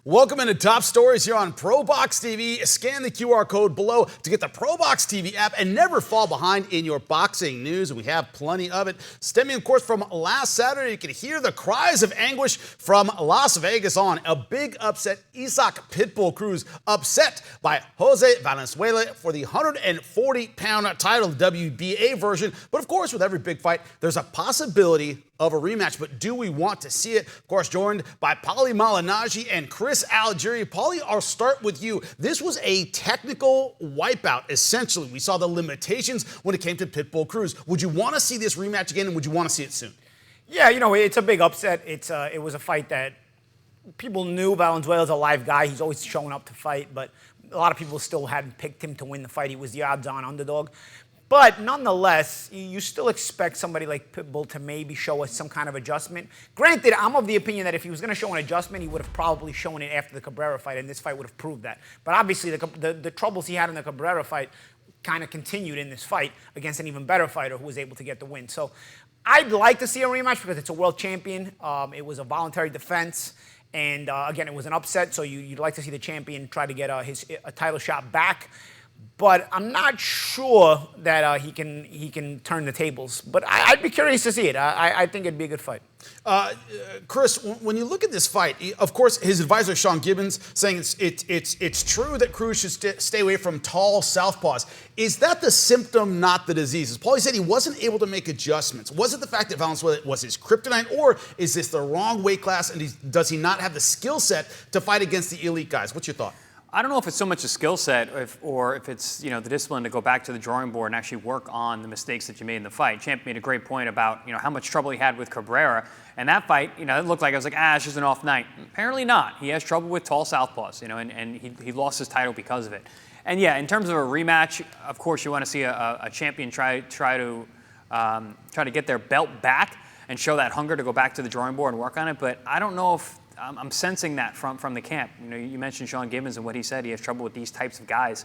Welcome into Top Stories here on ProBox TV. Scan the QR code below to get the ProBox TV app and never fall behind in your boxing news. We have plenty of it. Stemming, of course, from last Saturday, you can hear the cries of anguish from Las Vegas on a big upset. Isaac Pitbull Cruz upset by Jose Valenzuela for the 140-pound title, WBA version. But of course, with every big fight, there's a possibility of a rematch, but do we want to see it? Of course, joined by Paulie Malignaggi and Chris Algieri. Paulie, I'll start with you. This was a technical wipeout, essentially. We saw the limitations when it came to Pitbull Cruz. Would you want to see this rematch again, and would you want to see it soon? Yeah, you know, it's a big upset. It was a fight that people knew Valenzuela's a live guy. He's always showing up to fight, but a lot of people still hadn't picked him to win the fight. He was the odds-on underdog. But nonetheless, you still expect somebody like Pitbull to maybe show us some kind of adjustment. Granted, I'm of the opinion that if he was going to show an adjustment, he would have probably shown it after the Cabrera fight, and this fight would have proved that. But obviously, the troubles he had in the Cabrera fight kind of continued in this fight against an even better fighter who was able to get the win. So I'd like to see a rematch because it's a world champion. It was a voluntary defense. And again, it was an upset, so you'd like to see the champion try to get a title shot back. But I'm not sure that he can turn the tables. But I'd be curious to see it. I think it'd be a good fight. Chris, when you look at this fight, of course, his advisor Sean Gibbons saying it's true that Cruz should stay away from tall southpaws. Is that the symptom, not the disease? As Paulie said, he wasn't able to make adjustments. Was it the fact that Valenzuela was his kryptonite, or is this the wrong weight class, and does he not have the skill set to fight against the elite guys? What's your thought? I don't know if it's so much a skill set or if it's, the discipline to go back to the drawing board and actually work on the mistakes that you made in the fight. Champ made a great point about, how much trouble he had with Cabrera. And that fight, it looked like I was like, it's just an off night. Apparently not. He has trouble with tall southpaws, and he lost his title because of it. And yeah, in terms of a rematch, of course you want to see a champion try to get their belt back and show that hunger to go back to the drawing board and work on it. But I don't know if I'm sensing that from the camp. You mentioned Sean Gibbons and what he said. He has trouble with these types of guys.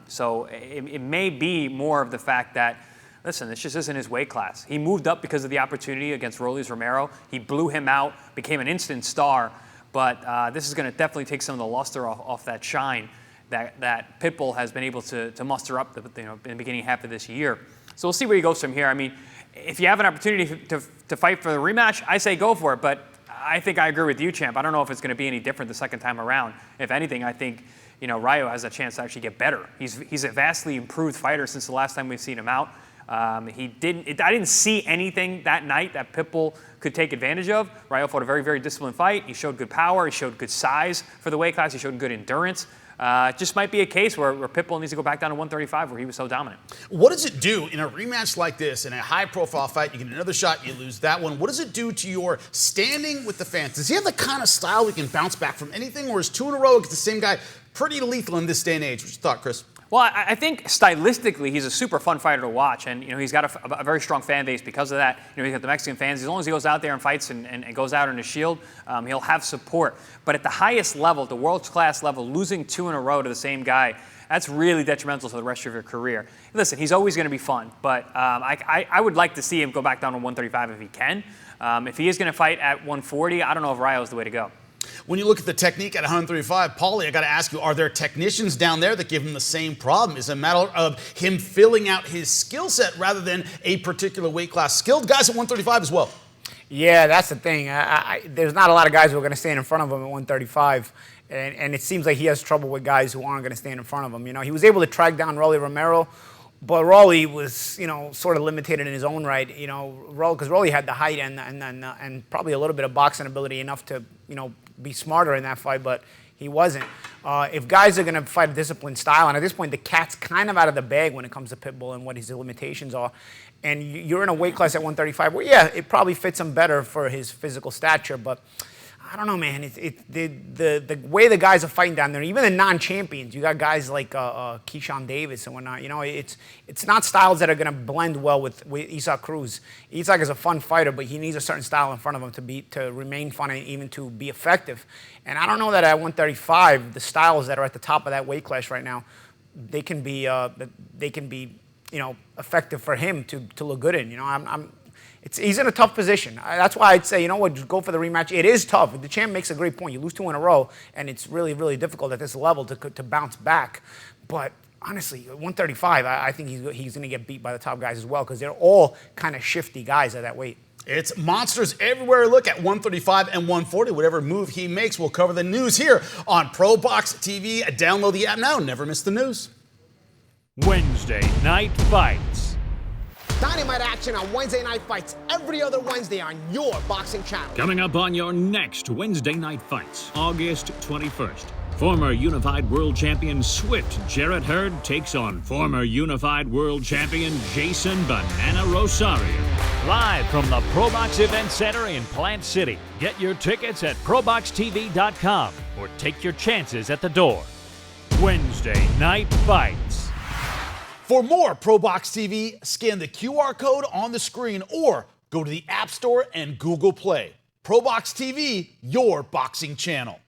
So it may be more of the fact that, listen, this just isn't his weight class. He moved up because of the opportunity against Rolly Romero. He blew him out, became an instant star. But this is going to definitely take some of the luster off that shine that Pitbull has been able to muster up in the beginning half of this year. So we'll see where he goes from here. I mean, if you have an opportunity to fight for the rematch, I say go for it. But I think I agree with you, Champ. I don't know if it's going to be any different the second time around. If anything, I think, Rayo has a chance to actually get better. He's a vastly improved fighter since the last time we've seen him out. I didn't see anything that night that Pitbull could take advantage of. Rayo fought a very, very disciplined fight. He showed good power. He showed good size for the weight class. He showed good endurance. It just might be a case where Pitbull needs to go back down to 135 where he was so dominant. What does it do in a rematch like this, in a high-profile fight? You get another shot, you lose that one. What does it do to your standing with the fans? Does he have the kind of style we can bounce back from anything, or is 2 in a row against the same guy pretty lethal in this day and age? What's your thought, Chris? Well, I think stylistically he's a super fun fighter to watch, and he's got a very strong fan base because of that. He's got the Mexican fans. As long as he goes out there and fights and goes out on his shield, he'll have support. But at the highest level, the world class level, losing 2 in a row to the same guy, that's really detrimental to the rest of your career. Listen, he's always going to be fun, but I would like to see him go back down to 135 if he can. If he is going to fight at 140, I don't know if Rayo is the way to go. When you look at the technique at 135, Paulie, I got to ask you, are there technicians down there that give him the same problem? Is it a matter of him filling out his skill set rather than a particular weight class? Skilled guys at 135 as well. Yeah, that's the thing. There's not a lot of guys who are going to stand in front of him at 135. And it seems like he has trouble with guys who aren't going to stand in front of him. He was able to track down Rolly Romero, but Rolly was, sort of limited in his own right. Because Rolly had the height and probably a little bit of boxing ability enough to, be smarter in that fight, but he wasn't. If guys are going to fight a disciplined style, and at this point the cat's kind of out of the bag when it comes to Pitbull and what his limitations are, and you're in a weight class at 135 where, yeah, it probably fits him better for his physical stature, but I don't know, man. The way the guys are fighting down there, even the non-champions, you got guys like Keyshawn Davis and whatnot. It's not styles that are going to blend well with Isaac Cruz. Isaac is a fun fighter, but he needs a certain style in front of him to remain fun and even to be effective. And I don't know that at 135, the styles that are at the top of that weight class right now, they can be effective for him to look good in. He's in a tough position. That's why I'd say, you know what, just go for the rematch. It is tough. The champ makes a great point. You lose 2 in a row, and it's really, really difficult at this level to bounce back. But honestly, 135, I think he's going to get beat by the top guys as well because they're all kind of shifty guys at that weight. It's monsters everywhere. Look at 135 and 140. Whatever move he makes, we'll cover the news here on ProBox TV. Download the app now. Never miss the news. Wednesday Night Fights. Dynamite action on Wednesday Night Fights every other Wednesday on your boxing channel. Coming up on your next Wednesday Night Fights, August 21st. Former Unified World Champion Swift Jarrett Hurd takes on former Unified World Champion Jason Banana Rosario. Live from the ProBox Event Center in Plant City. Get your tickets at proboxtv.com or take your chances at the door. Wednesday Night Fights. For more ProBox TV, scan the QR code on the screen or go to the App Store and Google Play. ProBox TV, your boxing channel.